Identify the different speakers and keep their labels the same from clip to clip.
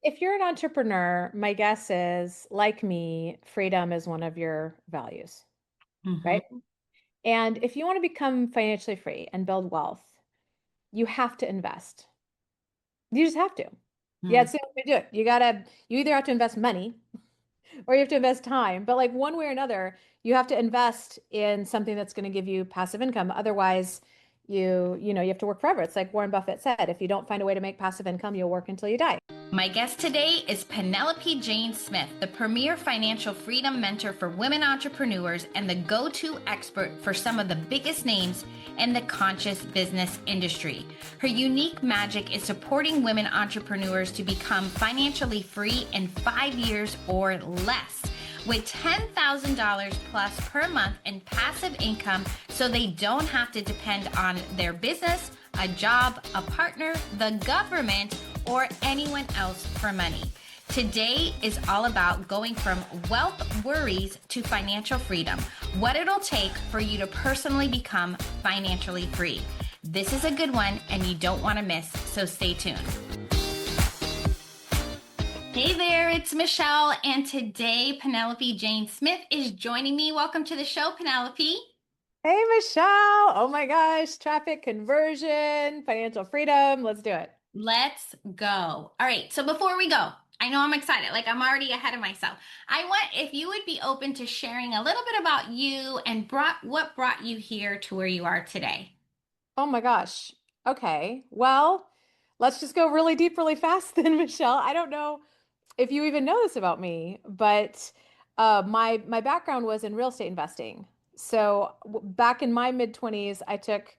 Speaker 1: if you're an entrepreneur, my guess is, like me, freedom is one of your values, right?
Speaker 2: Hmm.
Speaker 1: And if you want to become financially free and build wealth, you have to invest. You just have to. Yeah, it's the only way to do it. You either have to invest money or you have to invest time. But like one way or another, you have to invest in something that's going to give you passive income. Otherwise, you have to work forever. It's like Warren Buffett said, if you don't find a way to make passive income, you'll work until you die.
Speaker 2: My guest today is Penelope Jane Smith, the premier financial freedom mentor for women entrepreneurs and the go-to expert for some of the biggest names in the conscious business industry. Her unique magic is supporting women entrepreneurs to become financially free in 5 years or less, with $10,000 plus per month in passive income so they don't have to depend on their business, a job, a partner, the government, or anyone else for money. Today is all about going from wealth worries to financial freedom, what it'll take for you to personally become financially free. This is a good one and you don't want to miss, so stay tuned. Hey there, it's Michelle, and today Penelope Jane Smith is joining me. Welcome to the show, Penelope.
Speaker 1: Hey, Michelle. Oh my gosh, traffic conversion, financial freedom. Let's do it.
Speaker 2: Let's go. All right, so before we go, I know I'm excited, like I'm already ahead of myself. I want if you would be open to sharing a little bit about you and what brought you here to where you are today.
Speaker 1: Oh my gosh. Okay. Well, let's just go really deep, really fast then, Michelle. I don't know if you even know this about me, but my background was in real estate investing. So back in my mid 20s, I took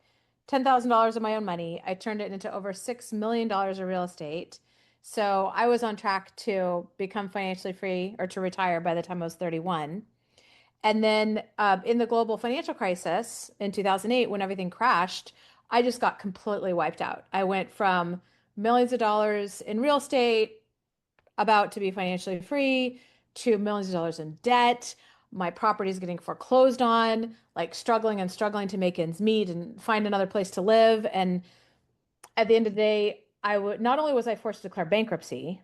Speaker 1: $10,000 of my own money. I turned it into over $6 million of real estate. So I was on track to become financially free or to retire by the time I was 31. And then in the global financial crisis in 2008, when everything crashed, I just got completely wiped out. I went from millions of dollars in real estate, about to be financially free, to millions of dollars in debt. My property is getting foreclosed on, like struggling and struggling to make ends meet and find another place to live. And at the end of the day, I would not only was I forced to declare bankruptcy,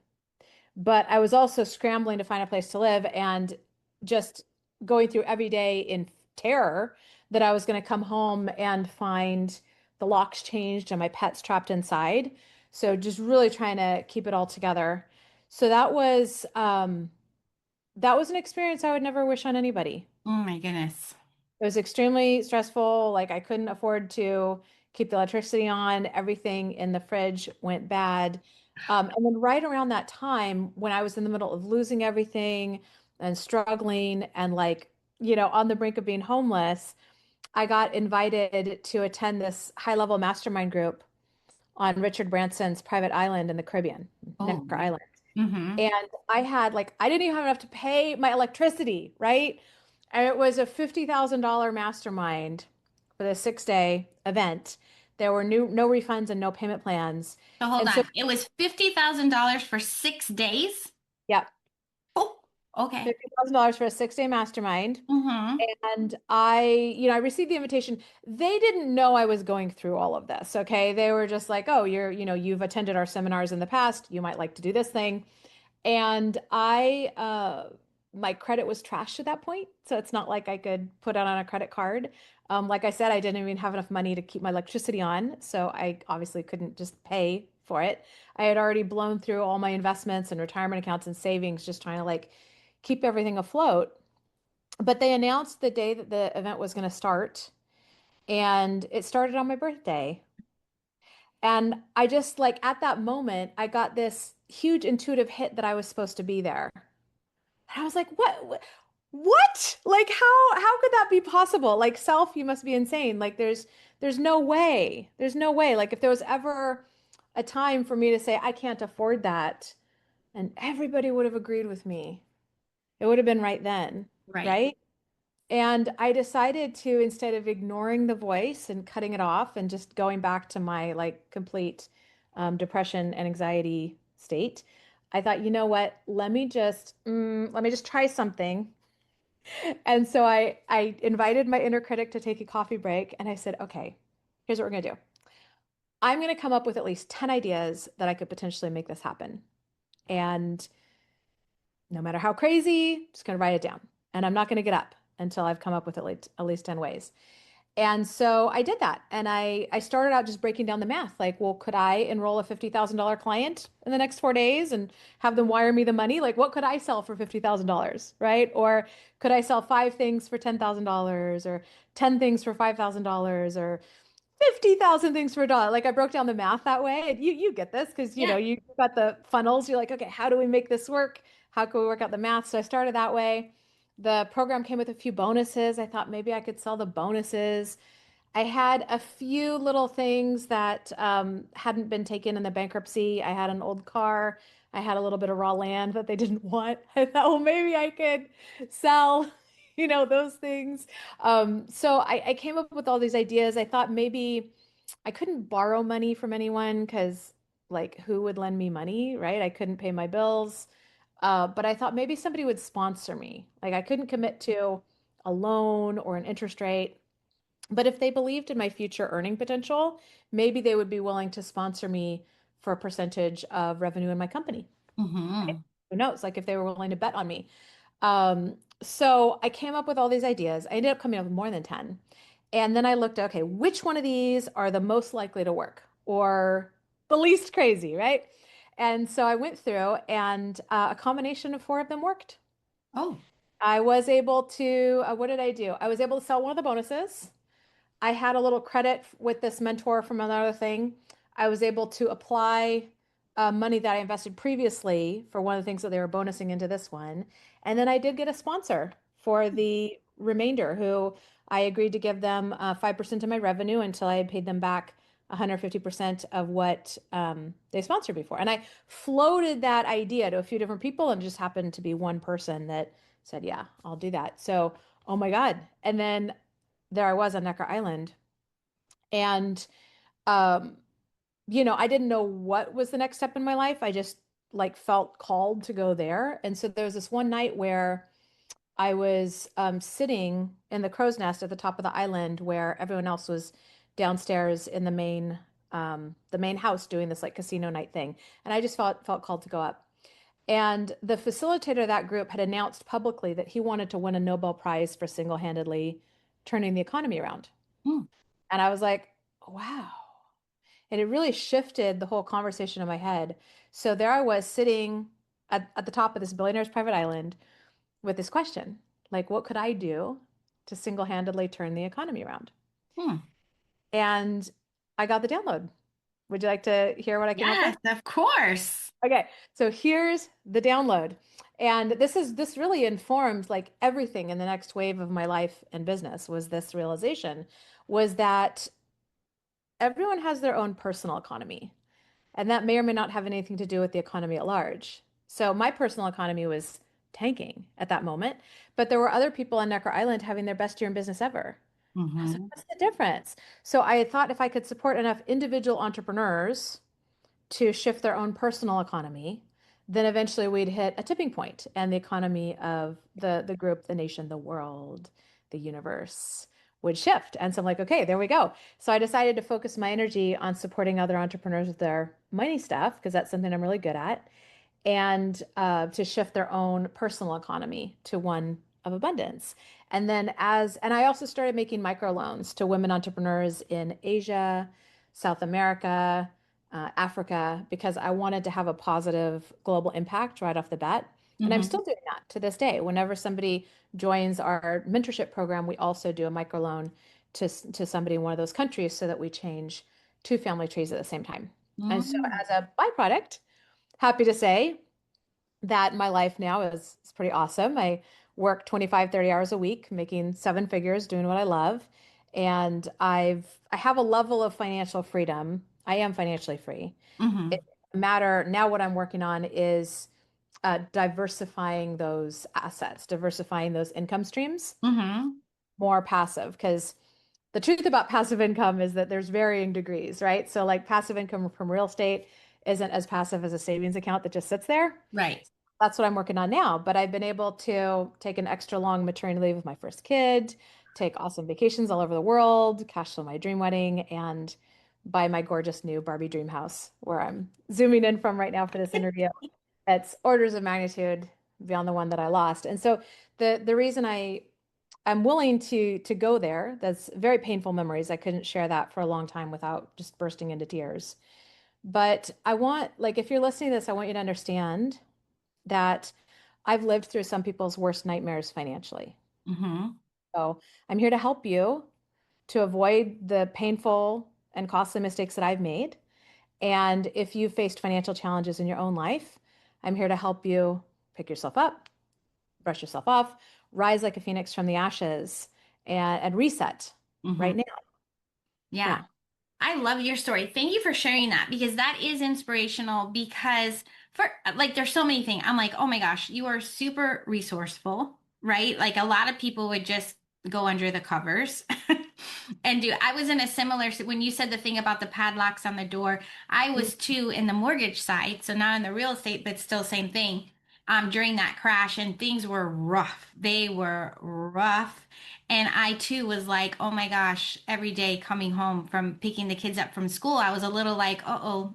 Speaker 1: but I was also scrambling to find a place to live and just going through every day in terror that I was going to come home and find the locks changed and my pets trapped inside. So just really trying to keep it all together. So that was an experience I would never wish on anybody.
Speaker 2: Oh my goodness.
Speaker 1: It was extremely stressful. Like I couldn't afford to keep the electricity on. Everything in the fridge went bad. And then right around that time, when I was in the middle of losing everything and struggling and on the brink of being homeless, I got invited to attend this high-level mastermind group on Richard Branson's private island in the Caribbean,
Speaker 2: Oh.
Speaker 1: Necker Island.
Speaker 2: Mm-hmm.
Speaker 1: And I didn't even have enough to pay my electricity, right? And it was a $50,000 mastermind for the 6 day event. There were no refunds and no payment plans.
Speaker 2: So hold
Speaker 1: And so,
Speaker 2: on. It was $50,000 for 6 days?
Speaker 1: yeah,
Speaker 2: Oh, okay.
Speaker 1: $50,000 for a 6 day mastermind.
Speaker 2: Mm-hmm.
Speaker 1: And I received the invitation. They didn't know I was going through all of this. Okay. They were just like, oh, you've attended our seminars in the past. You might like to do this thing. And my credit was trashed at that point. So it's not like I could put it on a credit card. Like I said, I didn't even have enough money to keep my electricity on. So I obviously couldn't just pay for it. I had already blown through all my investments and retirement accounts and savings, just trying to like keep everything afloat. But they announced the day that the event was going to start, and it started on my birthday. And I just like at that moment, I got this huge intuitive hit that I was supposed to be there. And I was like, what? What? Like how could that be possible? Like self, you must be insane. Like there's no way. There's no way. Like if there was ever a time for me to say I can't afford that, and everybody would have agreed with me. It would have been right then,
Speaker 2: Right.
Speaker 1: right? And I decided to, instead of ignoring the voice and cutting it off and just going back to my like complete depression and anxiety state, I thought, you know what? Let me just try something. And so I invited my inner critic to take a coffee break, and I said, okay, here's what we're gonna do. I'm gonna come up with at least 10 ideas that I could potentially make this happen. And no matter how crazy, just going to write it down. And I'm not going to get up until I've come up with at least 10 ways. And so I did that. And I started out just breaking down the math. Like, well, could I enroll a $50,000 client in the next 4 days and have them wire me the money? Like, what could I sell for $50,000, right? Or could I sell 5 things for $10,000 or 10 things for $5,000 or 50,000 things for a dollar? Like, I broke down the math that way. And you get this because,
Speaker 2: Yeah.
Speaker 1: you got the funnels. You're like, okay, how do we make this work? How can we work out the math? So I started that way. The program came with a few bonuses. I thought maybe I could sell the bonuses. I had a few little things that hadn't been taken in the bankruptcy. I had an old car. I had a little bit of raw land that they didn't want. I thought, well, maybe I could sell, those things. So I came up with all these ideas. I thought maybe I couldn't borrow money from anyone because, like, who would lend me money, right? I couldn't pay my bills. But I thought maybe somebody would sponsor me. Like, I couldn't commit to a loan or an interest rate. But if they believed in my future earning potential, maybe they would be willing to sponsor me for a percentage of revenue in my company.
Speaker 2: Mm-hmm.
Speaker 1: Who knows? Like, if they were willing to bet on me. So I came up with all these ideas. I ended up coming up with more than 10. And then I looked, okay, which one of these are the most likely to work or the least crazy, right? And so I went through, and a combination of four of them worked.
Speaker 2: Oh.
Speaker 1: I was able to, what did I do? I was able to sell one of the bonuses. I had a little credit with this mentor from another thing. I was able to apply money that I invested previously for one of the things that they were bonusing into this one. And then I did get a sponsor for the remainder who I agreed to give them 5% of my revenue until I had paid them back 150% of what they sponsored me for. And I floated that idea to a few different people, and it just happened to be one person that said, yeah, I'll do that. So, oh my God. And then there I was on Necker Island. And, um, I didn't know what was the next step in my life. I just like felt called to go there. And so there was this one night where I was sitting in the crow's nest at the top of the island where everyone else was downstairs in the main house doing this like casino night thing. And I just felt called to go up. And the facilitator of that group had announced publicly that he wanted to win a Nobel Prize for single-handedly turning the economy around.
Speaker 2: Mm.
Speaker 1: And I was like, wow. And it really shifted the whole conversation in my head. So there I was sitting at the top of this billionaire's private island with this question, like, what could I do to single-handedly turn the economy around?
Speaker 2: Hmm.
Speaker 1: And I got the download. Would you like to hear what I came up with?
Speaker 2: Yes, of course.
Speaker 1: Okay, so here's the download. And this really informed like everything in the next wave of my life and business was this realization was that everyone has their own personal economy, and that may or may not have anything to do with the economy at large. So my personal economy was tanking at that moment, but there were other people on Necker Island having their best year in business ever. I was like,
Speaker 2: Mm-hmm.
Speaker 1: what's the difference? So I had thought if I could support enough individual entrepreneurs to shift their own personal economy, then eventually we'd hit a tipping point and the economy of the group, the nation, the world, the universe would shift. And so I'm like, okay, there we go. So I decided to focus my energy on supporting other entrepreneurs with their money stuff because that's something I'm really good at, and to shift their own personal economy to one of abundance. And I also started making microloans to women entrepreneurs in Asia, South America, Africa, because I wanted to have a positive global impact right off the bat. And I'm
Speaker 2: Mm-hmm.
Speaker 1: still doing that to this day. Whenever somebody joins our mentorship program, we also do a microloan to somebody in one of those countries so that we change two family trees at the same time. And so
Speaker 2: Mm-hmm.
Speaker 1: as a byproduct, happy to say that my life now is pretty awesome. I work 25, 30 hours a week, making seven figures, doing what I love. And I have a level of financial freedom. I am financially free.
Speaker 2: Mm-hmm.
Speaker 1: It matter now what I'm working on is diversifying those assets, diversifying those income streams,
Speaker 2: Mm-hmm.
Speaker 1: more passive. Because the truth about passive income is that there's varying degrees, right? So like passive income from real estate isn't as passive as a savings account that just sits there.
Speaker 2: Right.
Speaker 1: That's what I'm working on now. But I've been able to take an extra long maternity leave with my first kid, take awesome vacations all over the world, cash flow my dream wedding, and buy my gorgeous new Barbie dream house where I'm zooming in from right now for this interview. It's orders of magnitude beyond the one that I lost. And so the reason I'm willing to go there, that's very painful memories. I couldn't share that for a long time without just bursting into tears. But I want, like, if you're listening to this, I want you to understand that I've lived through some people's worst nightmares financially.
Speaker 2: Mm-hmm.
Speaker 1: So I'm here to help you to avoid the painful and costly mistakes that I've made. And if you've faced financial challenges in your own life, I'm here to help you pick yourself up, brush yourself off, rise like a phoenix from the ashes, and reset
Speaker 2: Mm-hmm.
Speaker 1: right now. Yeah.
Speaker 2: Yeah. I love your story. Thank you for sharing that because that is inspirational because for like there's so many things. I'm like, "Oh my gosh, you are super resourceful." Right? Like a lot of people would just go under the covers and do. I was in a similar when you said the thing about the padlocks on the door, I was too in the mortgage side, so not in the real estate, but still same thing. During that crash and things were rough. They were rough. And I too was like, oh my gosh, every day coming home from picking the kids up from school, I was a little like, uh-oh,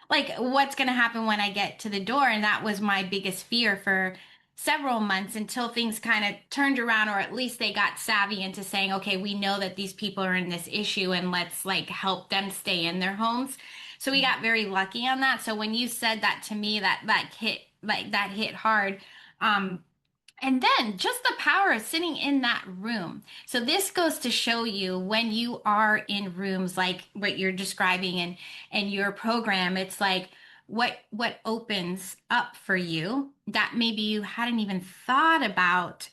Speaker 2: like what's going to happen when I get to the door? And that was my biggest fear for several months until things kind of turned around, or at least they got savvy into saying, okay, we know that these people are in this issue and let's like help them stay in their homes. So we got very lucky on that. So when you said that to me, that hit hard. Um, and then just the power of sitting in that room. So this goes to show you when you are in rooms like what you're describing and your program, it's like what opens up for you that maybe you hadn't even thought about,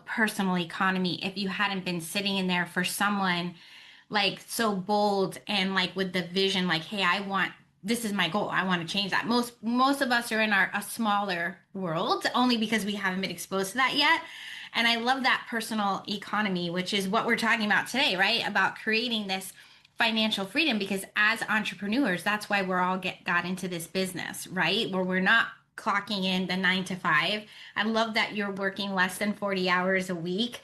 Speaker 2: personal economy if you hadn't been sitting in there for someone like so bold and like with the vision like hey this is my goal. I want to change that. Most of us are in a smaller world only because we haven't been exposed to that yet. And I love that personal economy, which is what we're talking about today, right? About creating this financial freedom because as entrepreneurs, that's why we're all got into this business, right? Where we're not clocking in the 9 to 5. I love that you're working less than 40 hours a week,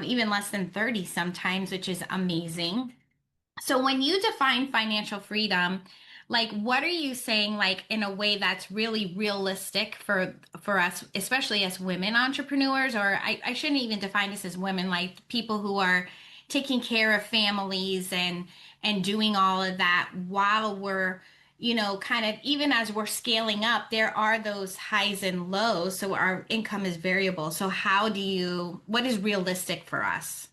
Speaker 2: even less than 30 sometimes, which is amazing. So when you define financial freedom, like what are you saying like in a way that's really realistic for us, especially as women entrepreneurs, or I shouldn't even define this as women, like people who are taking care of families and doing all of that while we're kind of even as we're scaling up, there are those highs and lows. So our income is variable. So what is realistic for us?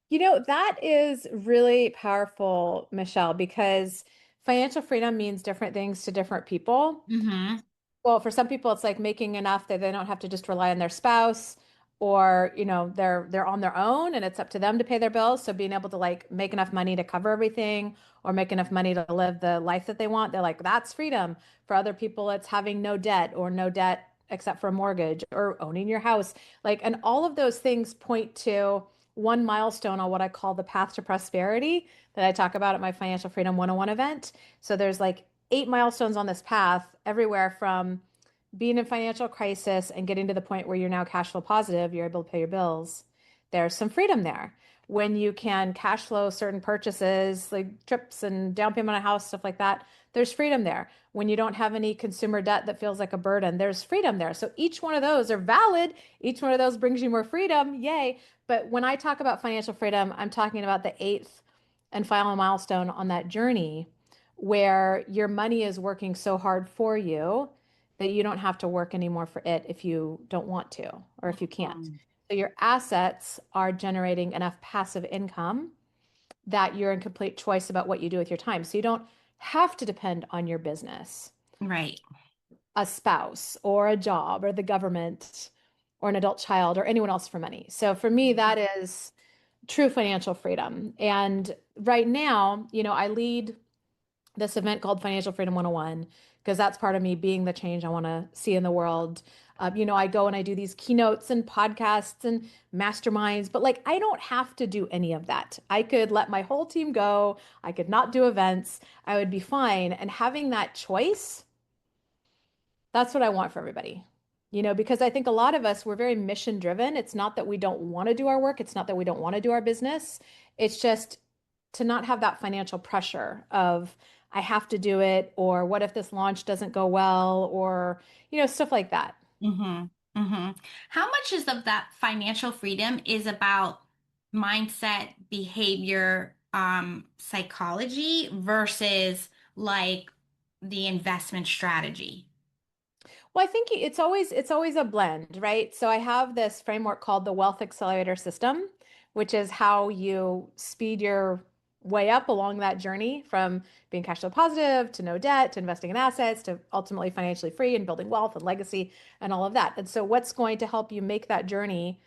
Speaker 1: That is really powerful, Michelle, because financial freedom means different things to different people.
Speaker 2: Mm-hmm.
Speaker 1: Well, for some people, it's like making enough that they don't have to just rely on their spouse or, they're on their own and it's up to them to pay their bills. So being able to like make enough money to cover everything or make enough money to live the life that they want, they're like, that's freedom. For other people, it's having no debt or no debt except for a mortgage or owning your house. Like, and all of those things point to one milestone on what I call the path to prosperity that I talk about at my Financial Freedom 101 event. So there's like 8 milestones on this path, everywhere from being in financial crisis and getting to the point where you're now cash flow positive, you're able to pay your bills. There's some freedom there. When you can cash flow certain purchases, like trips and down payment on a house, stuff like that, there's freedom there. When you don't have any consumer debt that feels like a burden, there's freedom there. So each one of those are valid. Each one of those brings you more freedom. Yay. But when I talk about financial freedom, I'm talking about the eighth and final milestone on that journey where your money is working so hard for you that you don't have to work anymore for it if you don't want to or if you can't.
Speaker 2: Um,
Speaker 1: So your assets are generating enough passive income that you're in complete choice about what you do with your time. So you don't have to depend on your business,
Speaker 2: right.
Speaker 1: a spouse, or a job, or the government, or an adult child, or anyone else for money. So for me, that is true financial freedom. And right now, I lead this event called Financial Freedom 101 because that's part of me being the change I want to see in the world. I go and I do these keynotes and podcasts and masterminds, but like I don't have to do any of that. I could let my whole team go. I could not do events. I would be fine. And having that choice, that's what I want for everybody. Because I think a lot of us, we're very mission driven. It's not that we don't want to do our work. It's not that we don't want to do our business. It's just to not have that financial pressure of I have to do it, or what if this launch doesn't go well, or, stuff like that.
Speaker 2: Mm-hmm. Mm-hmm. How much is of that financial freedom is about mindset, behavior, psychology versus like the investment strategy?
Speaker 1: Well, I think it's always a blend, right? So I have this framework called the Wealth Accelerator System, which is how you speed your way up along that journey from being cash flow positive to no debt to investing in assets to ultimately financially free and building wealth and legacy and all of that. And so what's going to help you make that journey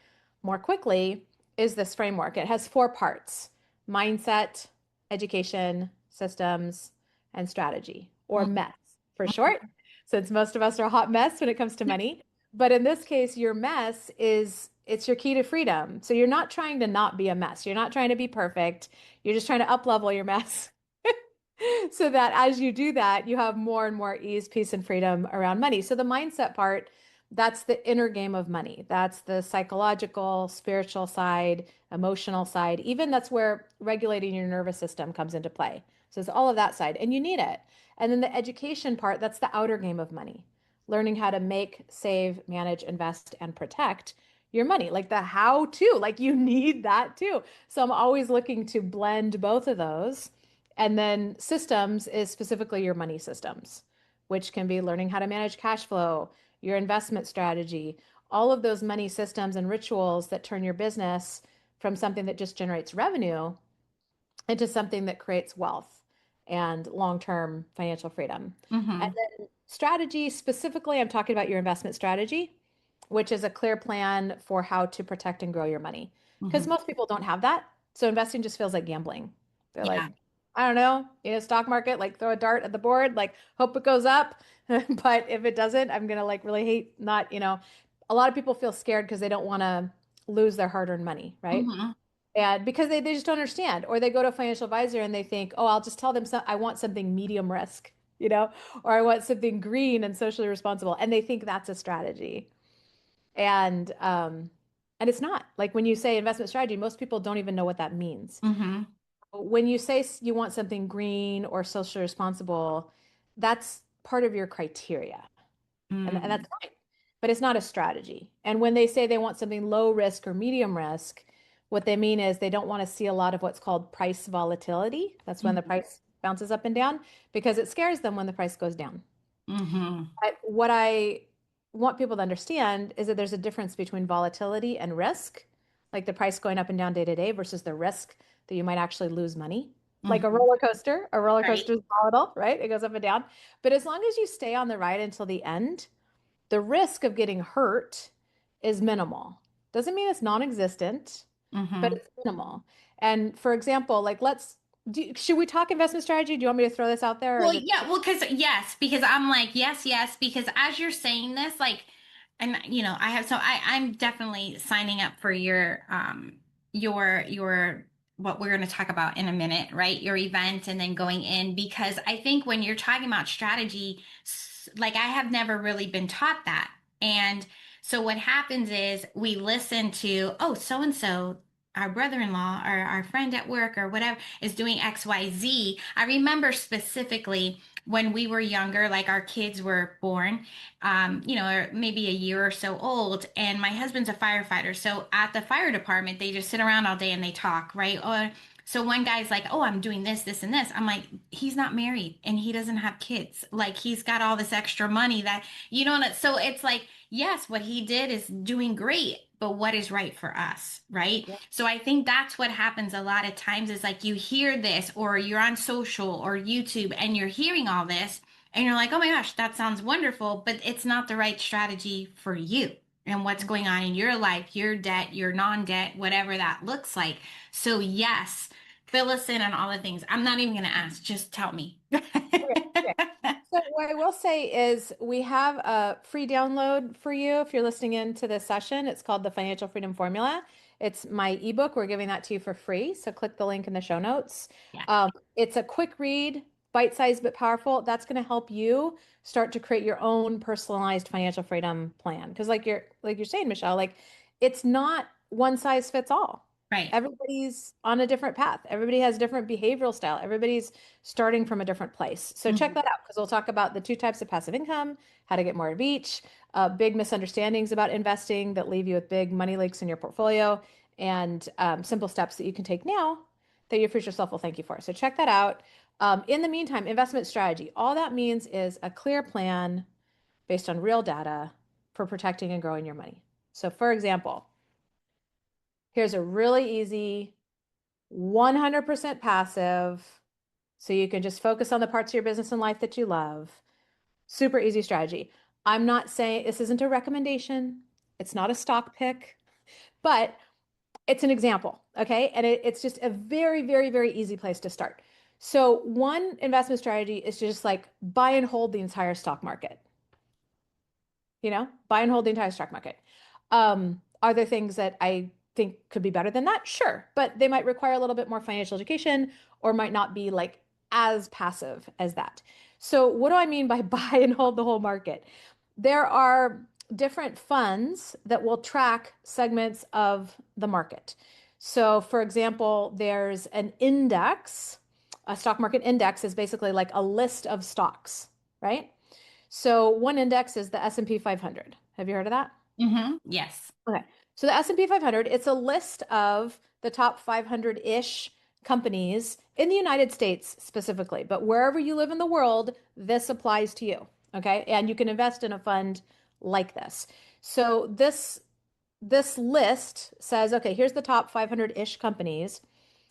Speaker 1: more quickly is this framework. It has four parts: mindset, education, systems, and strategy, or MES for short, since most of us are a hot mess when it comes to money. But in this case, your mess is it's your key to freedom. So you're not trying to not be a mess. You're not trying to be perfect. You're just trying to up level your mess so that as you do that, you have more and more ease, peace, and freedom around money. So the mindset part, that's the inner game of money. That's the psychological, spiritual side, emotional side. Even that's where regulating your nervous system comes into play. So it's all of that side, and you need it. And then the education part, that's the outer game of money. Learning how to make, save, manage, invest, and protect your money, like the how to, like you need that too. So I'm always looking to blend both of those. And then systems is specifically your money systems, which can be learning how to manage cash flow, your investment strategy, all of those money systems and rituals that turn your business from something that just generates revenue into something that creates wealth and long-term financial freedom. And
Speaker 2: Mm-hmm.
Speaker 1: then strategy, specifically, I'm talking about your investment strategy, which is a clear plan for how to protect and grow your money. Because
Speaker 2: Mm-hmm.
Speaker 1: most people don't have that. So investing just feels like gambling. They're
Speaker 2: Yeah.
Speaker 1: like, I don't know, stock market, like throw a dart at the board, like hope it goes up. But if it doesn't, I'm gonna like really hate not, a lot of people feel scared because they don't want to lose their hard-earned money, right?
Speaker 2: Mm-hmm.
Speaker 1: And because they just don't understand, or they go to a financial advisor and they think, oh, I'll just tell them I want something medium risk, or I want something green and socially responsible. And they think that's a strategy. And it's not. Like when you say investment strategy, most people don't even know what that means.
Speaker 2: Mm-hmm.
Speaker 1: When you say you want something green or socially responsible, that's part of your criteria. And
Speaker 2: Mm-hmm.
Speaker 1: that's fine. But it's not a strategy. And when they say they want something low risk or medium risk, what they mean is they don't want to see a lot of what's called price volatility. That's when the price bounces up and down because it scares them when the price goes down.
Speaker 2: Mm-hmm.
Speaker 1: What I want people to understand is that there's a difference between volatility and risk, like the price going up and down day to day versus the risk that you might actually lose money. Like
Speaker 2: Mm-hmm.
Speaker 1: a roller
Speaker 2: Right.
Speaker 1: coaster is volatile, right? It goes up and down. But as long as you stay on the ride until the end, the risk of getting hurt is minimal. Doesn't mean it's non-existent, but
Speaker 2: Mm-hmm.
Speaker 1: it's minimal. And for example, like should we talk investment strategy? Do you want me to throw this out there or
Speaker 2: Well,
Speaker 1: is it?
Speaker 2: yeah, well, because I'm like, yes, yes, because as you're saying this, like, and I have, so I'm definitely signing up for your what we're going to talk about in a minute, right? Your event and then going in, because I think when you're talking about strategy, like I have never really been taught that. And so what happens is we listen to, oh, so and so, our brother-in-law or our friend at work or whatever is doing XYZ. I remember specifically when we were younger, like our kids were born, or maybe a year or so old, and my husband's a firefighter. So at the fire department, they just sit around all day and they talk, right? Or so one guy's like, "Oh, I'm doing this, this, and this." I'm like, "He's not married and he doesn't have kids. Like he's got all this extra money that you don't." So it's like, yes, what he did is doing great, but what is right for us, right?
Speaker 1: Yeah.
Speaker 2: So I think that's what happens a lot of times is like you hear this or you're on social or YouTube and you're hearing all this and you're like, "Oh my gosh, that sounds wonderful," but it's not the right strategy for you and what's going on in your life, your debt, your non-debt, whatever that looks like. So yes, fill us in on all the things. I'm not even going to ask, just tell me.
Speaker 1: Okay. Okay. So what I will say is we have a free download for you if you're listening in to this session. It's called the Financial Freedom Formula. It's my ebook. We're giving that to you for free. So click the link in the show notes.
Speaker 2: Yeah.
Speaker 1: It's a quick read, bite-sized but powerful. That's going to help you start to create your own personalized financial freedom plan. Because like you're saying, Michelle, like it's not one size fits all.
Speaker 2: Right.
Speaker 1: Everybody's on a different path. Everybody has different behavioral style. Everybody's starting from a different place. So check
Speaker 2: Mhm.
Speaker 1: that out because we'll talk about the two types of passive income, how to get more of each, big misunderstandings about investing that leave you with big money leaks in your portfolio, and simple steps that you can take now that your future self will thank you for. So check that out. In the meantime, investment strategy. All that means is a clear plan based on real data for protecting and growing your money. So, for example, here's a really easy 100% passive, so you can just focus on the parts of your business and life that you love. Super easy strategy. I'm not saying this isn't a recommendation, it's not a stock pick, but it's an example. Okay. And it's just a very, very, very easy place to start. So, one investment strategy is to just like buy and hold the entire stock market. Buy and hold the entire stock market. Are there things that I think could be better than that? Sure, but they might require a little bit more financial education or might not be like as passive as that. So, what do I mean by buy and hold the whole market? There are different funds that will track segments of the market. So, for example, there's an index. A stock market index is basically like a list of stocks, right? So one index is the S&P 500. Have you heard of that?
Speaker 2: Yes.
Speaker 1: Okay. So the S&P 500, it's a list of the top 500-ish companies in the United States specifically, but wherever you live in the world, this applies to you. Okay? And you can invest in a fund like this. So this list says, okay, here's the top 500-ish companies.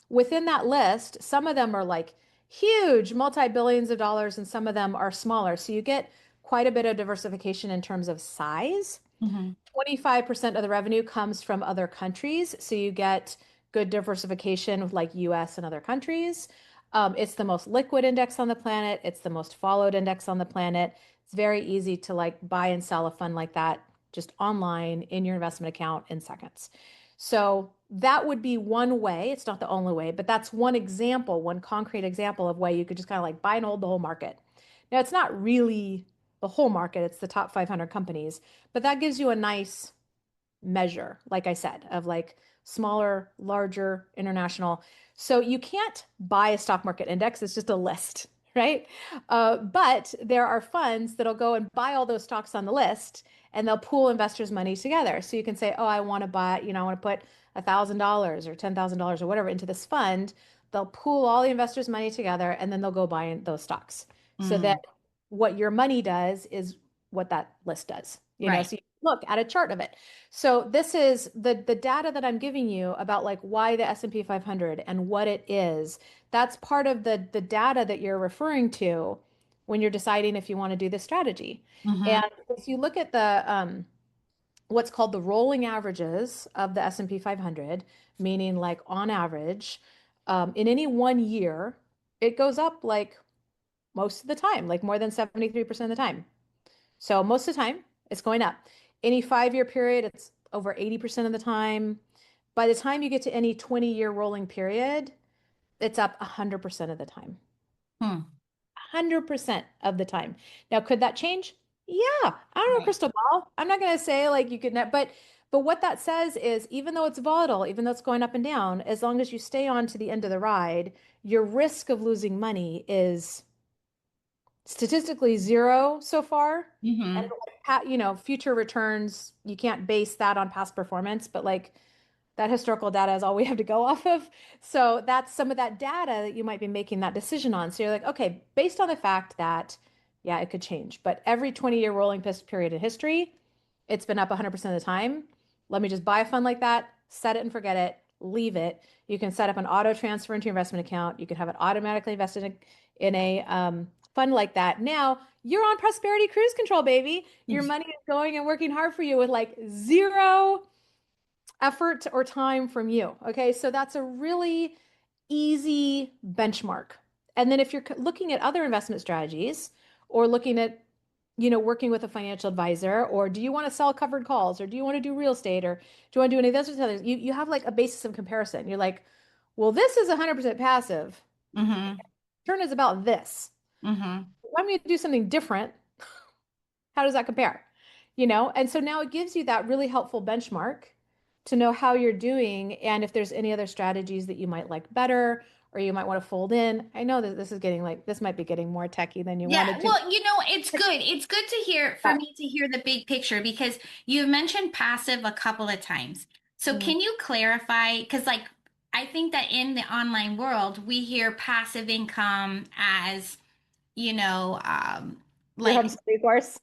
Speaker 1: Within that list, some of them are like huge, multi-billions of dollars, and some of them are smaller. So you get quite a bit of diversification in terms of size.
Speaker 2: Hmm.
Speaker 1: 25% of the revenue comes from other countries. So you get good diversification with like US and other countries. It's the most liquid index on the planet. It's the most followed index on the planet. It's very easy to like buy and sell a fund like that just online in your investment account in seconds. So that would be one way. It's not the only way, but that's one example, one concrete example of way you could just kind of like buy and hold the whole market. Now, it's not really the whole market, it's the top 500 companies, but that gives you a nice measure, like I said, of like smaller, larger, international. So you can't buy a stock market index, it's just a list, right? But there are funds that'll go and buy all those stocks on the list and they'll pool investors' money together. So you can say, oh, I want to buy, I want to put $1,000 or $10,000 or whatever into this fund. They'll pool all the investors' money together and then they'll go buy those stocks. So that
Speaker 2: Mm.
Speaker 1: what your money does is what that list does.
Speaker 2: Right.
Speaker 1: So you look at a chart of it. So this is the data that I'm giving you about like why the S&P 500 and what it is. That's part of the data that you're referring to when you're deciding if you want to do this strategy.
Speaker 2: Hmm.
Speaker 1: And if you look at the what's called the rolling averages of the S&P 500, meaning like on average, in any one year, it goes up like most of the time, like more than 73% of the time. So most of the time, it's going up. Any 5-year period, it's over 80% of the time. By the time you get to any 20-year rolling period, it's up 100% of the time.
Speaker 2: Hmm.
Speaker 1: 100% of the time. Now, could that change? Yeah, I don't know,
Speaker 2: Right.
Speaker 1: crystal ball. I'm not going to say like you could, but what that says is even though it's volatile, even though it's going up and down, as long as you stay on to the end of the ride, your risk of losing money is statistically zero so far. And
Speaker 2: Hmm.
Speaker 1: future returns, you can't base that on past performance, but like that historical data is all we have to go off of. So that's some of that data that you might be making that decision on. So you're like, okay, based on the fact that, yeah, it could change, but every 20-year rolling period in history, it's been up 100% of the time. Let me just buy a fund like that, set it and forget it, leave it. You can set up an auto transfer into your investment account. You can have it automatically invested in a fund like that. Now you're on prosperity cruise control, baby. Your money is going and working hard for you with like zero effort or time from you. Okay, so that's a really easy benchmark. And then if you're looking at other investment strategies or looking at, working with a financial advisor, or do you want to sell covered calls, or do you want to do real estate, or do you want to do any of those others? You have like a basis of comparison. You're like, well, this is 100% passive.
Speaker 2: Hmm.
Speaker 1: Turn is about this.
Speaker 2: Hmm.
Speaker 1: I'm going to do something different. How does that compare? And so now it gives you that really helpful benchmark to know how you're doing and if there's any other strategies that you might like better or you might want to fold in. I know that this is getting like this might be getting more techy than you
Speaker 2: Yeah,
Speaker 1: wanted to.
Speaker 2: well, it's good. It's good to hear for me to hear the big picture because you mentioned passive a couple of times. So
Speaker 1: Mm.
Speaker 2: can you clarify? Because like I think that in the online world, we hear passive income as, you know,
Speaker 1: Your home
Speaker 2: like
Speaker 1: study course,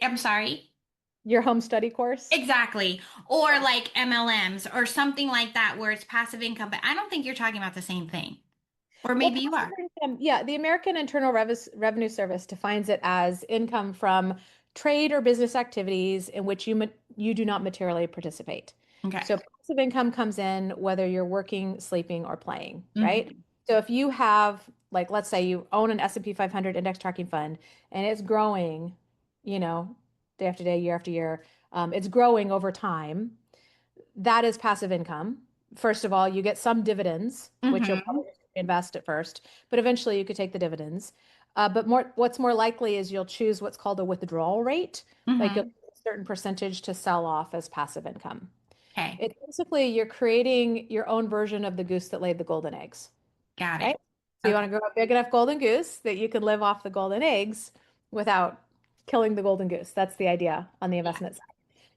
Speaker 2: I'm sorry.
Speaker 1: your home study course.
Speaker 2: Exactly. Or like MLMs or something like that where it's passive income, but I don't think you're talking about the same thing. Or
Speaker 1: Well,
Speaker 2: maybe you
Speaker 1: passive
Speaker 2: are.
Speaker 1: income, yeah, the American Internal Revenue Service defines it as income from trade or business activities in which you do not materially participate.
Speaker 2: Okay.
Speaker 1: So passive income comes in whether you're working, sleeping, or playing, right?
Speaker 2: Hmm.
Speaker 1: So if you have, like, let's say you own an S&P 500 index tracking fund and it's growing, you know, day after day, year after year, it's growing over time. That is passive income. First of all, you get some dividends, which you'll
Speaker 2: Hmm.
Speaker 1: probably invest at first, but eventually you could take the dividends. But what's more likely is you'll choose what's called a withdrawal rate, like you'll
Speaker 2: Hmm.
Speaker 1: choose a certain percentage to sell off as passive income.
Speaker 2: Okay.
Speaker 1: It's basically you're creating your own version of the goose that laid the golden eggs,
Speaker 2: Got it.
Speaker 1: right? So you want
Speaker 2: Okay.
Speaker 1: to grow a big enough golden goose that you can live off the golden eggs without killing the golden goose. That's the idea on the
Speaker 2: Yeah.
Speaker 1: investment side.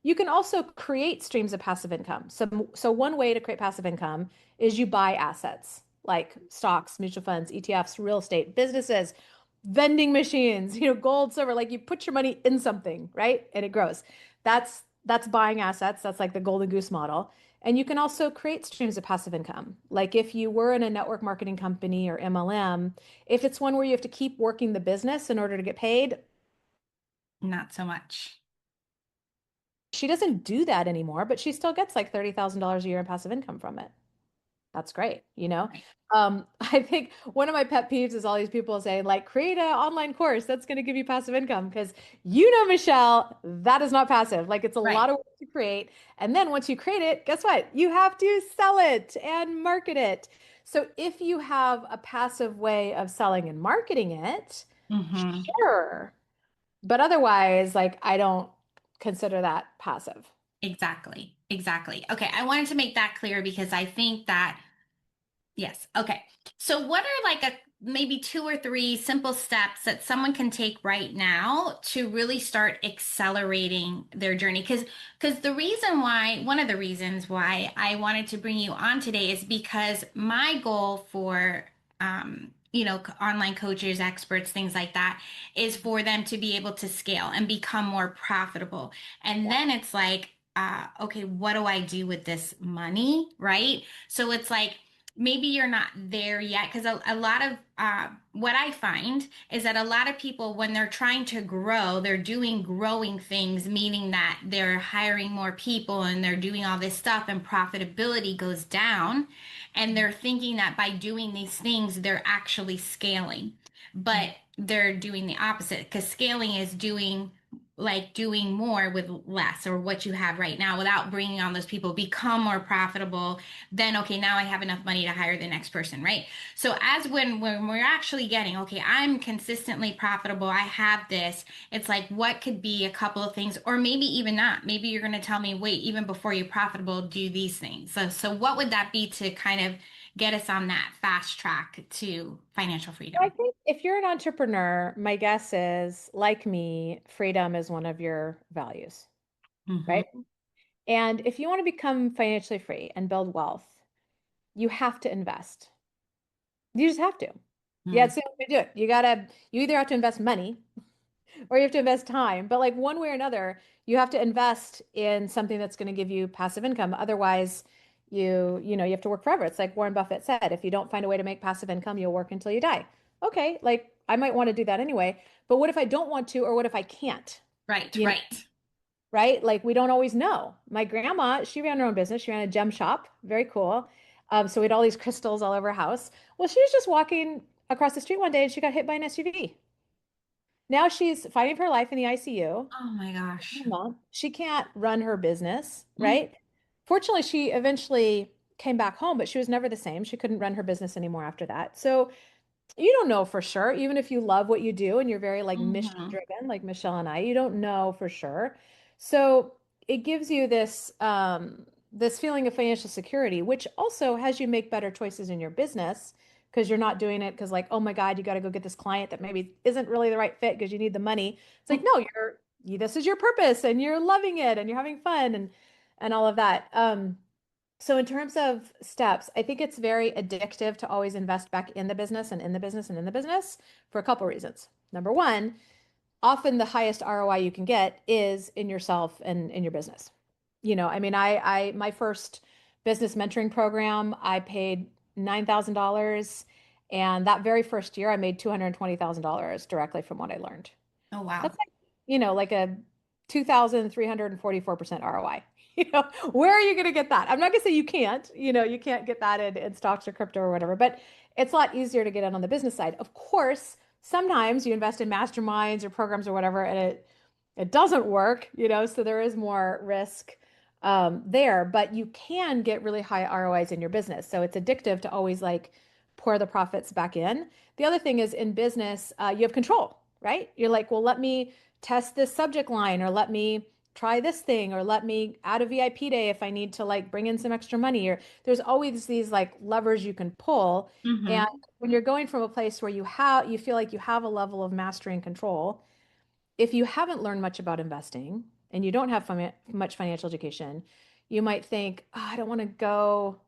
Speaker 1: You can also create streams of passive income. So one way to create passive income is you buy assets like stocks, mutual funds, ETFs, real estate, businesses, vending machines, gold, silver, like you put your money in something, right? And it grows. That's buying assets. That's like the golden goose model. And you can also create streams of passive income. Like if you were in a network marketing company or MLM, if it's one where you have to keep working the business in order to get paid,
Speaker 2: Not so much.
Speaker 1: she doesn't do that anymore, but she still gets like $30,000 a year in passive income from it. That's great.
Speaker 2: Right.
Speaker 1: I think one of my pet peeves is all these people say, like, create an online course that's going to give you passive income. Because Michelle, that is not passive. Like, it's a
Speaker 2: Right.
Speaker 1: lot of work to create. And then once you create it, guess what? You have to sell it and market it. So if you have a passive way of selling and marketing it,
Speaker 2: Hmm.
Speaker 1: sure. But otherwise, like, I don't consider that passive.
Speaker 2: Exactly. Exactly. Okay. I wanted to make that clear because I think that yes. Okay. So what are like a maybe two or three simple steps that someone can take right now to really start accelerating their journey? Because the reason why, one of the reasons why I wanted to bring you on today is because my goal for online coaches, experts, things like that, is for them to be able to scale and become more profitable. And
Speaker 1: Yeah.
Speaker 2: then it's like, okay, what do I do with this money? Right. So it's like, maybe you're not there yet because a lot of what I find is that a lot of people when they're trying to grow they're doing growing things, meaning that they're hiring more people and they're doing all this stuff and profitability goes down, and they're thinking that by doing these things they're actually scaling, but they're doing the opposite because scaling is doing more with less or what you have right now without bringing on those people, become more profitable, then okay, now I have enough money to hire the next person, right? So as when we're actually getting, okay, I'm consistently profitable, I have this, it's like what could be a couple of things, or maybe even not. Maybe you're going to tell me, wait, even before you're profitable, do these things. So what would that be to kind of get us on that fast track to financial
Speaker 1: I
Speaker 2: freedom?
Speaker 1: think if you're an entrepreneur, my guess is, like me, freedom is one of your values, right?
Speaker 2: Mm-hmm.
Speaker 1: And if you want to become financially free and build wealth, you have to invest. You just have to. Yeah, it's the only way to do it. You either have to invest money or you have to invest time. But like one way or another, you have to invest in something that's going to give you passive income. Otherwise, you have to work forever. It's like Warren Buffett said, if you don't find a way to make passive income, you'll work until you die. Okay, like I might want to do that anyway, but what if I don't want to, or what if I can't?
Speaker 2: Right,
Speaker 1: You know,
Speaker 2: right.
Speaker 1: right? Like we don't always know. My grandma, she ran her own business. She ran a gem shop. Very cool. So we had all these crystals all over her house. Well, she was just walking across the street one day and she got hit by an SUV. Now she's fighting for her life in the ICU.
Speaker 2: Oh my gosh.
Speaker 1: Mom, she can't run her business,
Speaker 2: Mm.
Speaker 1: right? Fortunately, she eventually came back home, but she was never the same. She couldn't run her business anymore after that. So you don't know for sure, even if you love what you do and you're very like mission
Speaker 2: Mm-hmm.
Speaker 1: driven, like Michelle and I, you don't know for sure. So it gives you this. this feeling of financial security, which also has you make better choices in your business because you're not doing it because like, oh my God, you got to go get this client that maybe isn't really the right fit because you need the money. It's like, no, this is your purpose and you're loving it and you're having fun and all of that. So in terms of steps, I think it's very addictive to always invest back in the business and in the business and in the business for a couple reasons. Number one, often the highest ROI you can get is in yourself and in your business. I mean, my first business mentoring program, I paid $9,000, and that very first year, I made $220,000 directly from what I learned.
Speaker 2: Oh, wow.
Speaker 1: That's like, like a 2,344% ROI. Where are you going to get that? I'm not going to say you can't, you can't get that in stocks or crypto or whatever, but it's a lot easier to get it on the business side. Of course, sometimes you invest in masterminds or programs or whatever, and it doesn't work, so there is more risk there, but you can get really high ROIs in your business. So it's addictive to always like pour the profits back in. The other thing is in business, you have control, right? You're like, well, let me test this subject line, or let me try this thing, or let me add a VIP day if I need to like bring in some extra money, or there's always these like levers you can pull. And
Speaker 2: Mm-hmm.
Speaker 1: when you're going from a place where you feel like you have a level of mastery and control, if you haven't learned much about investing and you don't have much financial education, you might think, oh, I don't want to go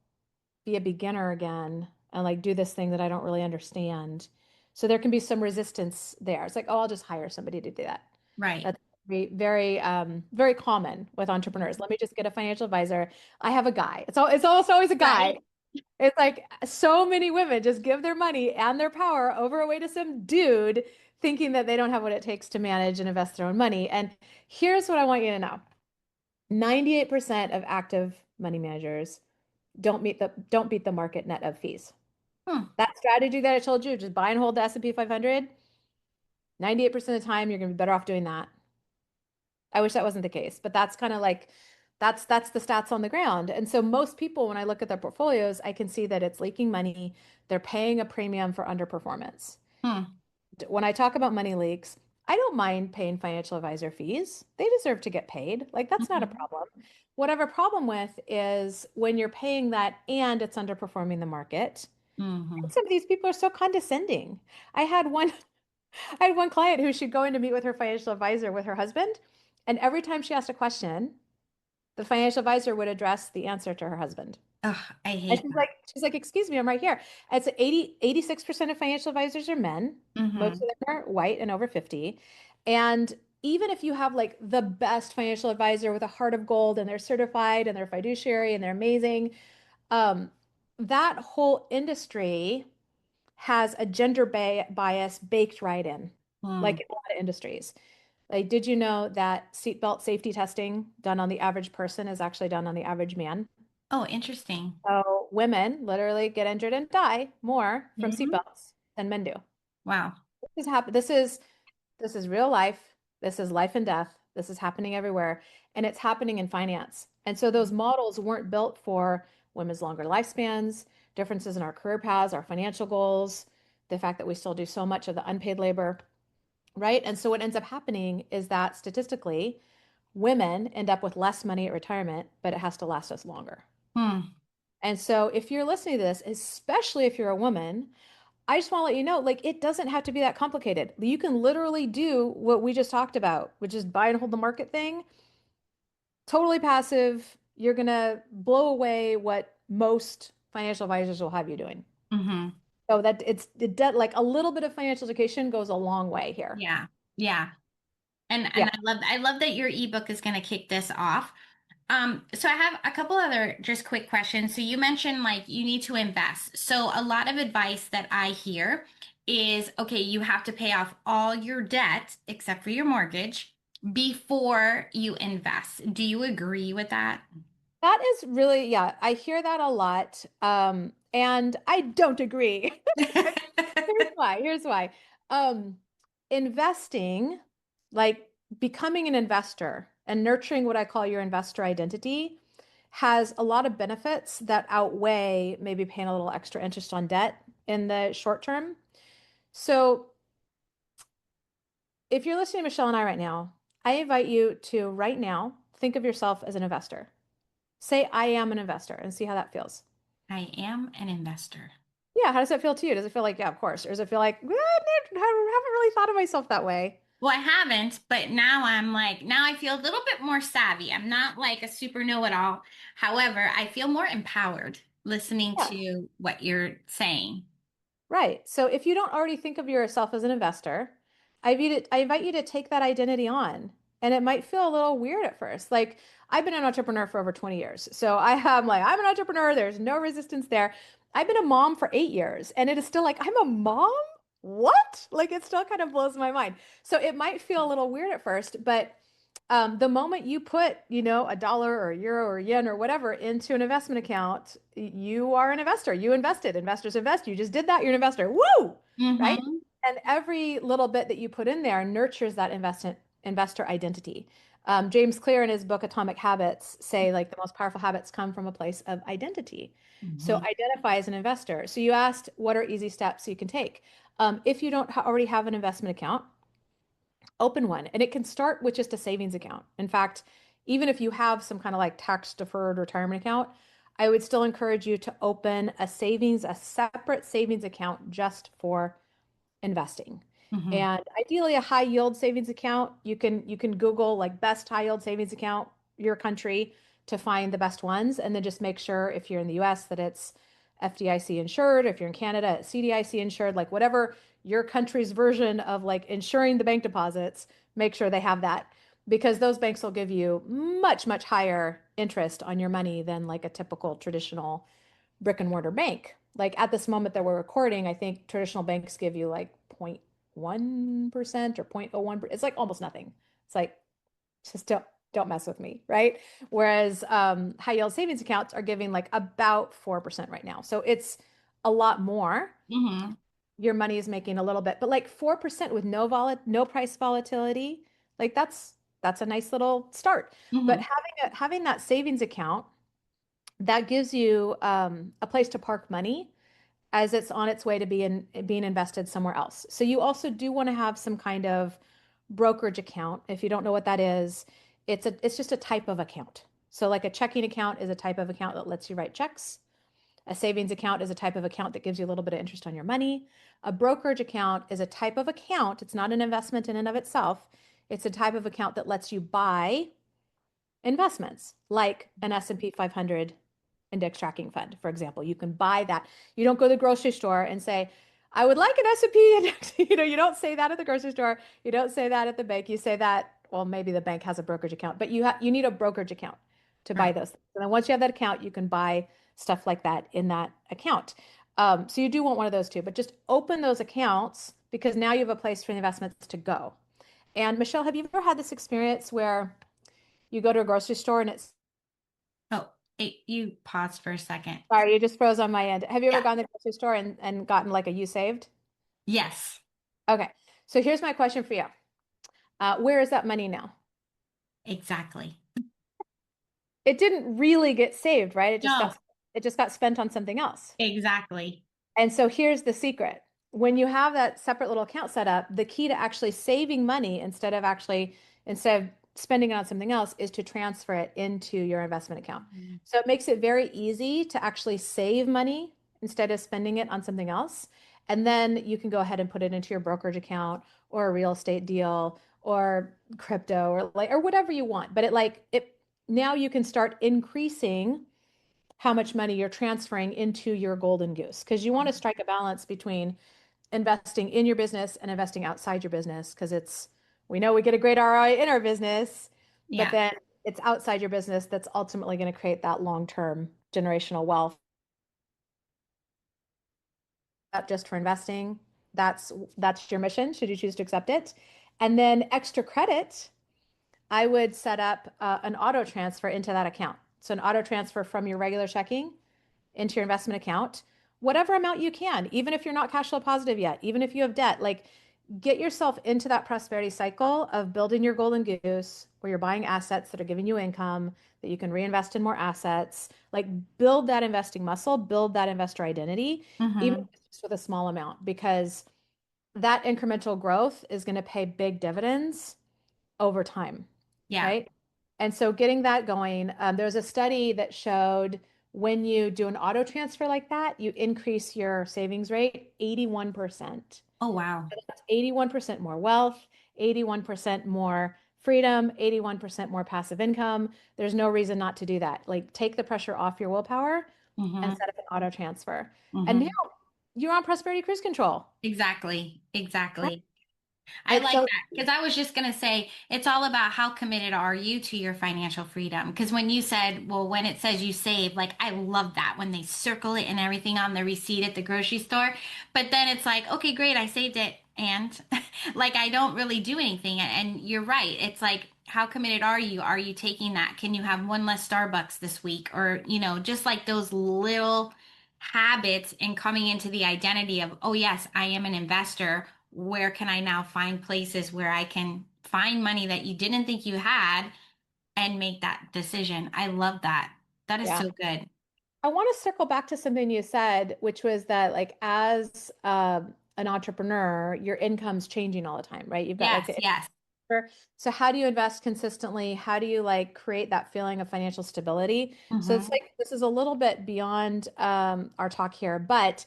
Speaker 1: be a beginner again and like do this thing that I don't really understand. So there can be some resistance there. It's like, oh, I'll just hire somebody to do that.
Speaker 2: Right.
Speaker 1: That's very common with entrepreneurs. Let me just get a financial advisor. I have a guy. It's almost always a guy.
Speaker 2: Right.
Speaker 1: It's like so many women just give their money and their power over away to some dude thinking that they don't have what it takes to manage and invest their own money. And here's what I want you to know. 98% of active money managers don't beat the market net of fees.
Speaker 2: Hmm.
Speaker 1: That strategy that I told you, just buy and hold the S&P 500, 98% of the time you're going to be better off doing that. I wish that wasn't the case, but that's kind of like that's the stats on the ground. And so most people, when I look at their portfolios, I can see that it's leaking money. They're paying a premium for underperformance.
Speaker 2: Hmm.
Speaker 1: When I talk about money leaks, I don't mind paying financial advisor fees. They deserve to get paid. Like that's not a
Speaker 2: Mm-hmm.
Speaker 1: problem. What I have a problem with is when you're paying that and it's underperforming the market.
Speaker 2: Mm-hmm.
Speaker 1: Some of these people are so condescending. I had one I had one client who she'd go in to meet with her financial advisor with her husband, and every time she asked a question, the financial advisor would address the answer to her husband.
Speaker 2: Ugh, I
Speaker 1: And
Speaker 2: hate
Speaker 1: she's like, excuse me, I'm right here. It's 86% of financial advisors are men.
Speaker 2: that.
Speaker 1: Most
Speaker 2: Mm-hmm.
Speaker 1: of them are white and over 50. And even if you have like the best financial advisor with a heart of gold and they're certified and they're fiduciary and they're amazing, um, that whole industry has a gender bias baked right in, like
Speaker 2: Hmm.
Speaker 1: in a lot of industries. Like, did you know that seatbelt safety testing done on the average person is actually done on the average man?
Speaker 2: Oh, interesting.
Speaker 1: So women literally get injured and die more from
Speaker 2: Mm-hmm.
Speaker 1: seatbelts than men do.
Speaker 2: Wow.
Speaker 1: This is real life. This is life and death. This is happening everywhere, and it's happening in finance. And so those models weren't built for women's longer lifespans, differences in our career paths, our financial goals, the fact that we still do so much of the unpaid labor, right? And so what ends up happening is that statistically, women end up with less money at retirement, but it has to last us longer.
Speaker 2: Hmm.
Speaker 1: And so if you're listening to this, especially if you're a woman, I just want to let you know, like, it doesn't have to be that complicated. You can literally do what we just talked about, which is buy and hold the market thing. Totally passive. You're gonna blow away what most financial advisors will have you doing.
Speaker 2: Mm-hmm.
Speaker 1: So that like a little bit of financial education goes a long way here.
Speaker 2: Yeah. Yeah. And
Speaker 1: Yeah.
Speaker 2: I love that your ebook is going to kick this off. So I have a couple other just quick questions. So you mentioned like you need to invest. So a lot of advice that I hear is okay, you have to pay off all your debt except for your mortgage before you invest. Do you agree with that?
Speaker 1: That is really, yeah, I hear that a lot. And I don't agree. Here's why. Here's why. Um, Investing, like becoming an investor and nurturing what I call your investor identity, has a lot of benefits that outweigh maybe paying a little extra interest on debt in the short term. So if you're listening to Michelle and I right now, I invite you to right now think of yourself as an investor. Say, I am an investor and see how that feels.
Speaker 2: I am an investor.
Speaker 1: Yeah, how does that feel to you? Does it feel like, yeah, of course? Or does it feel like, I haven't really thought of myself that way?
Speaker 2: Well, I haven't, but now I'm like, now I feel a little bit more savvy. I'm not like a super know-it-all. However, I feel more empowered listening
Speaker 1: Yeah.
Speaker 2: to what you're saying.
Speaker 1: Right. So if you don't already think of yourself as an investor, I invite you to take that identity on. And it might feel a little weird at first. Like I've been an entrepreneur for over 20 years. So I have like, I'm an entrepreneur. There's no resistance there. I've been a mom for 8 years and it is still like, I'm a mom? What? Like it still kind of blows my mind. So it might feel a little weird at first, but the moment you put, a dollar or a euro or yen or whatever into an investment account, you are an investor. You invested. Investors invest. You just did that. You're an investor. Woo! Right?
Speaker 2: Mm-hmm.
Speaker 1: And every little bit that you put in there nurtures that investor identity. James Clear in his book Atomic Habits say like the most powerful habits come from a place of identity. So
Speaker 2: Mm-hmm.
Speaker 1: identify as an investor. So you asked what are easy steps you can take. If you don't already have an investment account, open one. And it can start with just a savings account. In fact, even if you have some kind of like tax deferred retirement account, I would still encourage you to open a separate savings account just for investing.
Speaker 2: Mm-hmm.
Speaker 1: And ideally a high yield savings account. You can Google like best high yield savings account, your country to find the best ones. And then just make sure if you're in the US that it's FDIC insured, if you're in Canada, it's CDIC insured, like whatever your country's version of like insuring the bank deposits, make sure they have that because those banks will give you much, much higher interest on your money than like a typical traditional brick and mortar bank. Like at this moment that we're recording, I think traditional banks give you like 0.1% or 0.01%. It's like almost nothing. It's like just don't mess with me, right? Whereas high yield savings accounts are giving like about 4% right now. So it's a lot more.
Speaker 2: Mm-hmm.
Speaker 1: Your money is making a little bit, but like 4% with no price volatility, like that's a nice little start. But
Speaker 2: Mm-hmm.
Speaker 1: having that savings account that gives you a place to park money as it's on its way to being invested somewhere else. So you also do want to have some kind of brokerage account. If you don't know what that is, it's just a type of account. So like a checking account is a type of account that lets you write checks. A savings account is a type of account that gives you a little bit of interest on your money. A brokerage account is a type of account. It's not an investment in and of itself. It's a type of account that lets you buy investments like an S&P 500 index tracking fund, for example. You can buy that. You don't go to the grocery store and say, I would like an S&P index. You don't say that at the grocery store. You don't say that at the bank. You say that, well, maybe the bank has a brokerage account, but you need a brokerage account to buy
Speaker 2: Right.
Speaker 1: those things. And then once you have that account, you can buy stuff like that in that account. So you do want one of those two, but just open those accounts because now you have a place for the investments to go. And Michelle, have you ever had this experience where you go to a grocery store and it's
Speaker 2: Oh, you pause for a second.
Speaker 1: sorry, you just froze on my end. Have you ever
Speaker 2: Yeah.
Speaker 1: gone to the grocery store and gotten like a you saved?
Speaker 2: Yes,
Speaker 1: Okay. So here's my question for you. Where is that money now?
Speaker 2: exactly.
Speaker 1: It didn't really get saved, right?
Speaker 2: No,
Speaker 1: It just got spent on something else.
Speaker 2: exactly.
Speaker 1: And so here's the secret. When you have that separate little account set up, the key to actually saving money instead of spending it on something else is to transfer it into your investment account.
Speaker 2: Mhm.
Speaker 1: So it makes it very easy to actually save money instead of spending it on something else. And then you can go ahead and put it into your brokerage account or a real estate deal or crypto or whatever you want. But it now you can start increasing how much money you're transferring into your golden goose because you want to strike a balance between investing in your business and investing outside your business because we know we get a great ROI in our business, but
Speaker 2: Yeah.
Speaker 1: then it's outside your business that's ultimately going to create that long-term generational wealth. Not just for investing. That's your mission, should you choose to accept it. And then extra credit, I would set up an auto transfer into that account. So an auto transfer from your regular checking into your investment account, whatever amount you can, even if you're not cash flow positive yet, even if you have debt, like get yourself into that prosperity cycle of building your golden goose where you're buying assets that are giving you income that you can reinvest in more assets, like build that investing muscle, build that investor identity, even
Speaker 2: Mm-hmm.
Speaker 1: if it's just with a small amount, because that incremental growth is going to pay big dividends over time,
Speaker 2: Yeah.
Speaker 1: right? And so getting that going, there's a study that showed when you do an auto transfer like that, you increase your savings rate 81%.
Speaker 2: Oh, wow.
Speaker 1: That's 81% more wealth, 81% more freedom, 81% more passive income. There's no reason not to do that. Like take the pressure off your willpower and
Speaker 2: Mm-hmm.
Speaker 1: set up an auto transfer. And now
Speaker 2: Mm-hmm.
Speaker 1: you're on prosperity cruise control.
Speaker 2: Exactly.
Speaker 1: Right?
Speaker 2: Exactly. I
Speaker 1: It's
Speaker 2: like
Speaker 1: so
Speaker 2: that because I was just going to say it's all about how committed are you to your financial freedom. Because when you said, well, when it says you save, like I love that when they circle it and everything on the receipt at the grocery store. But then it's like, okay, great, I saved it. And like I don't really do anything. And you're right. It's like, how committed are you? Are you taking that? Can you have one less Starbucks this week? Or, just like those little habits and coming into the identity of, oh, yes, I am an investor. Where can I now find places where I can find money that you didn't think you had and make that decision? I love that. That is
Speaker 1: yeah.
Speaker 2: so good.
Speaker 1: I want to circle back to something you said, which was that like as an entrepreneur, your income's changing all the time, right? You've got like
Speaker 2: Yes,
Speaker 1: the
Speaker 2: yes.
Speaker 1: so how do you invest consistently? How do you like create that feeling of financial stability? So it's
Speaker 2: Mm-hmm.
Speaker 1: like this is a little bit beyond our talk here, but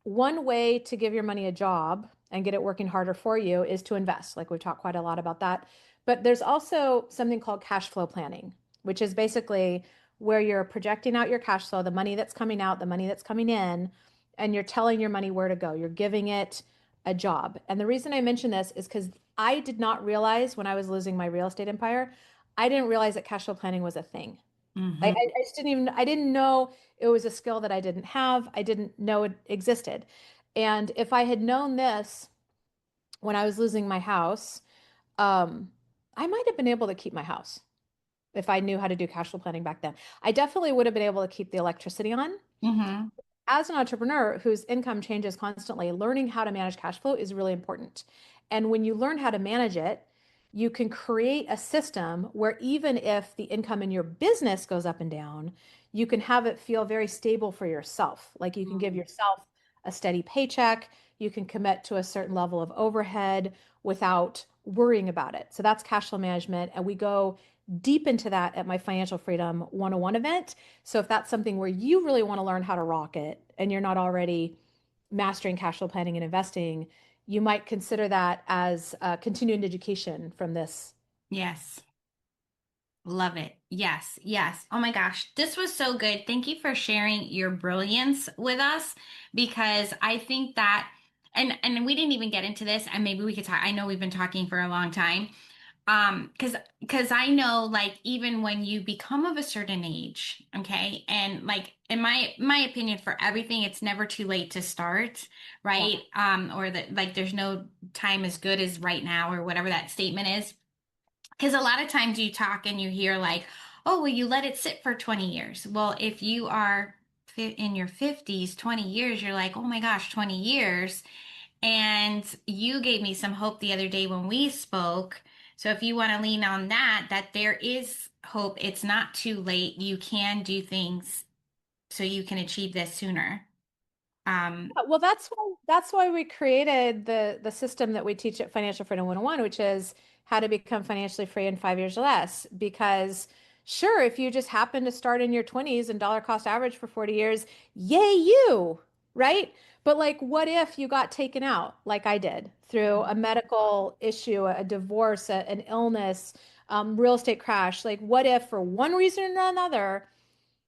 Speaker 1: one way to give your money a job and get it working harder for you is to invest. Like we've talked quite a lot about that. But there's also something called cash flow planning, which is basically where you're projecting out your cash flow, the money that's coming out, the money that's coming in, and you're telling your money where to go. You're giving it a job. And the reason I mention this is because I did not realize when I was losing my real estate empire, I didn't realize that cash flow planning was a thing.
Speaker 2: Mm-hmm.
Speaker 1: I just I didn't know it was a skill that I didn't have. I didn't know it existed. And if I had known this when I was losing my house, um, I might have been able to keep my house if I knew how to do cash flow planning back then. I definitely would have been able to keep the electricity on.
Speaker 2: Mm-hmm.
Speaker 1: As an entrepreneur whose income changes constantly, learning how to manage cash flow is really important. And when you learn how to manage it, you can create a system where even if the income in your business goes up and down, you can have it feel very stable for yourself. Like you can give yourself a steady paycheck, you can commit to a certain level of overhead without worrying about it. So that's cash flow management. And we go deep into that at my Financial Freedom 101 event. So if that's something where you really want to learn how to rock it and you're not already mastering cash flow planning and investing, you might consider that as continuing education from this.
Speaker 2: Yes. Love it. Yes, yes. Oh my gosh, this was so good. Thank you for sharing your brilliance with us because I think that and we didn't even get into this and maybe we could talk. I know we've been talking for a long time. Because I know like even when you become of a certain age, okay, and like in my opinion for everything, it's never too late to start,
Speaker 1: Yeah.
Speaker 2: right? Or that like there's no time as good as right now or whatever that statement is. Because a lot of times you talk and you hear like, oh, well, you let it sit for 20 years. Well, if you are in your 50s, 20 years, you're like, oh my gosh, 20 years. And you gave me some hope the other day when we spoke. So if you want to lean on that, that there is hope. It's not too late. You can do things so you can achieve this sooner.
Speaker 1: Well, that's why we created the system that we teach at Financial Freedom 101, which is how to become financially free in 5 years or less. Because sure, if you just happen to start in your 20s and dollar cost average for 40 years, yay you, right? But like what if you got taken out like I did through a medical issue, a divorce, an illness, real estate crash? Like what if for one reason or another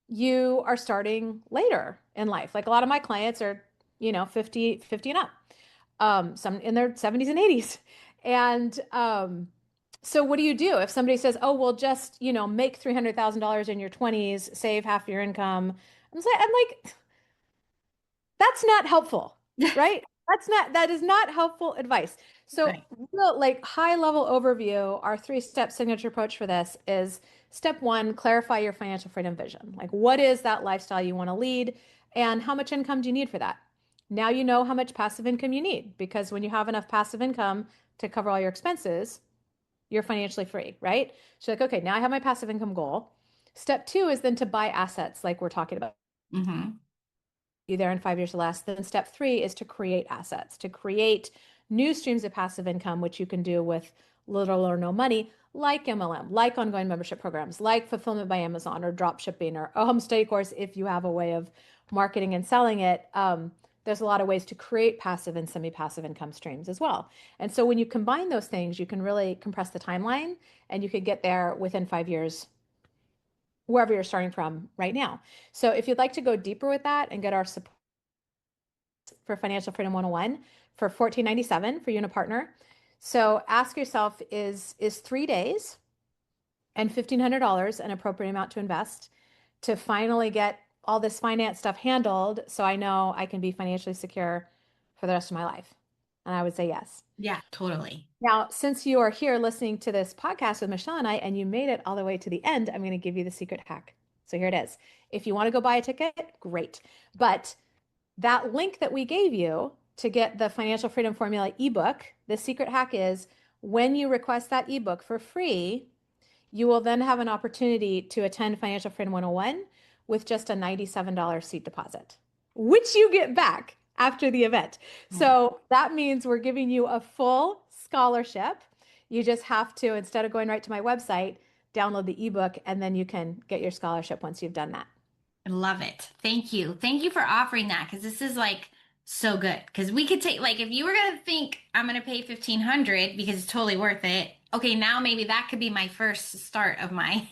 Speaker 1: you are starting later in life. Like a lot of my clients are, 50 and up, some in their 70s and 80s. And so what do you do if somebody says, oh, well, just, make $300,000 in your 20s, save half your income? I'm like, that's not helpful, right? That is not helpful advice. So,
Speaker 2: Right.
Speaker 1: real, like high level overview, our three-step signature approach for this is step one, clarify your financial freedom vision. Like, what is that lifestyle you want to lead, and how much income do you need for that? Now you know how much passive income you need because when you have enough passive income to cover all your expenses, you're financially free, right? So, like, okay, now I have my passive income goal. Step two is then to buy assets, like we're talking about
Speaker 2: Mm-hmm.
Speaker 1: you there in 5 years or less. Then step three is to create assets, to create new streams of passive income, which you can do with little or no money, like MLM, like ongoing membership programs, like fulfillment by Amazon or drop shipping or a home study course, if you have a way of marketing and selling it. There's a lot of ways to create passive and semi-passive income streams as well. And so when you combine those things, you can really compress the timeline and you could get there within 5 years, wherever you're starting from right now. So if you'd like to go deeper with that and get our support for Financial Freedom 101 for $14.97 for you and a partner. So ask yourself, is 3 days and $1,500 an appropriate amount to invest to finally get all this finance stuff handled so I know I can be financially secure for the rest of my life? And I would say yes.
Speaker 2: Yeah, totally.
Speaker 1: Now, since you are here listening to this podcast with Michelle and I, and you made it all the way to the end, I'm going to give you the secret hack. So here it is. If you want to go buy a ticket, great. But that link that we gave you to get the Financial Freedom Formula ebook, the secret hack is when you request that ebook for free, you will then have an opportunity to attend Financial Freedom 101 with just a $97 seat deposit, which you get back after the event. So that means we're giving you a full scholarship. You just have to, instead of going right to my website, download the ebook and then you can get your scholarship once you've done that.
Speaker 2: I love it. Thank you. Thank you for offering that because this is like so good. Because we could take like if you were gonna think I'm gonna pay 1,500 because it's totally worth it. Okay, now maybe that could be my first start of my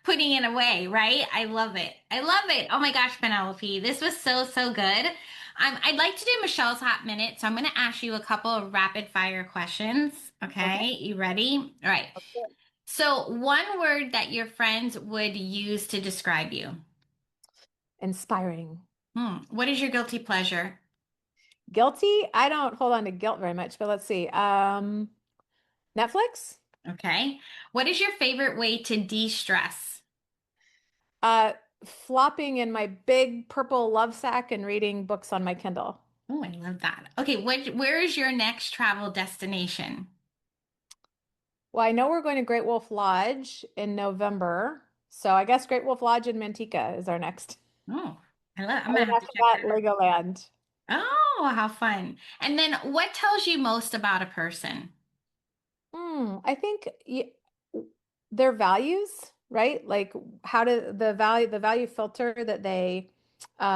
Speaker 2: putting it away, right? I love it. I love it. Oh my gosh, Penelope, this was so good. I'd like to do Michelle's Hot Minute, so I'm gonna ask you a couple of rapid fire questions. Okay,
Speaker 1: Okay.
Speaker 2: you ready? All right.
Speaker 1: Okay.
Speaker 2: So one word that your friends would use to describe you.
Speaker 1: Inspiring.
Speaker 2: What is your guilty pleasure?
Speaker 1: Guilty? I don't hold on to guilt very much, but let's see. Netflix?
Speaker 2: Okay. What is your favorite way to de-stress?
Speaker 1: Uh, Flopping in my big purple love sack and reading books on my Kindle.
Speaker 2: Oh, I love that. Okay, where is your next travel destination?
Speaker 1: Well, I know we're going to Great Wolf Lodge in November. So I guess Great Wolf Lodge in Manteca is our next.
Speaker 2: Oh, I'm
Speaker 1: And
Speaker 2: gonna
Speaker 1: then
Speaker 2: have to
Speaker 1: after
Speaker 2: check
Speaker 1: that,
Speaker 2: that out.
Speaker 1: Legoland.
Speaker 2: Oh, how fun. And then what tells you most about a person?
Speaker 1: I think their values, right? Like how do the value filter that they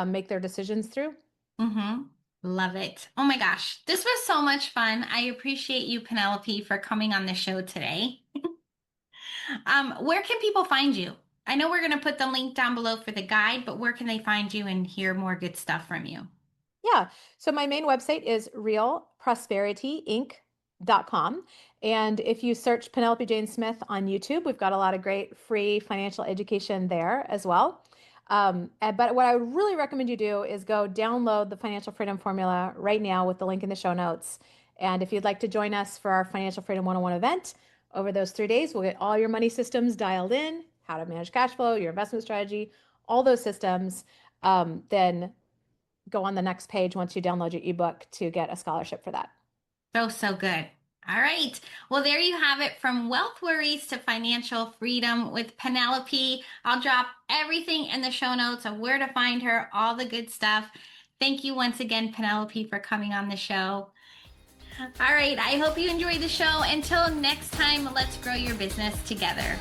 Speaker 1: make their decisions through.
Speaker 2: Mm-hmm. Love it. Oh my gosh, this was so much fun. I appreciate you, Penelope, for coming on the show today. Where can people find you? I know we're going to put the link down below for the guide, but where can they find you and hear more good stuff from you?
Speaker 1: Yeah. So my main website is realprosperityinc.com. And if you search Penelope Jane Smith on YouTube, we've got a lot of great free financial education there as well. But what I would really recommend you do is go download the Financial Freedom Formula right now with the link in the show notes. And if you'd like to join us for our Financial Freedom 101 event over those 3 days, we'll get all your money systems dialed in, how to manage cash flow, your investment strategy, all those systems. Then go on the next page once you download your ebook to get a scholarship for that.
Speaker 2: So good. All right. Well, there you have it from wealth worries to financial freedom with Penelope. I'll drop everything in the show notes of where to find her, all the good stuff. Thank you once again, Penelope, for coming on the show. All right. I hope you enjoyed the show. Until next time, let's grow your business together.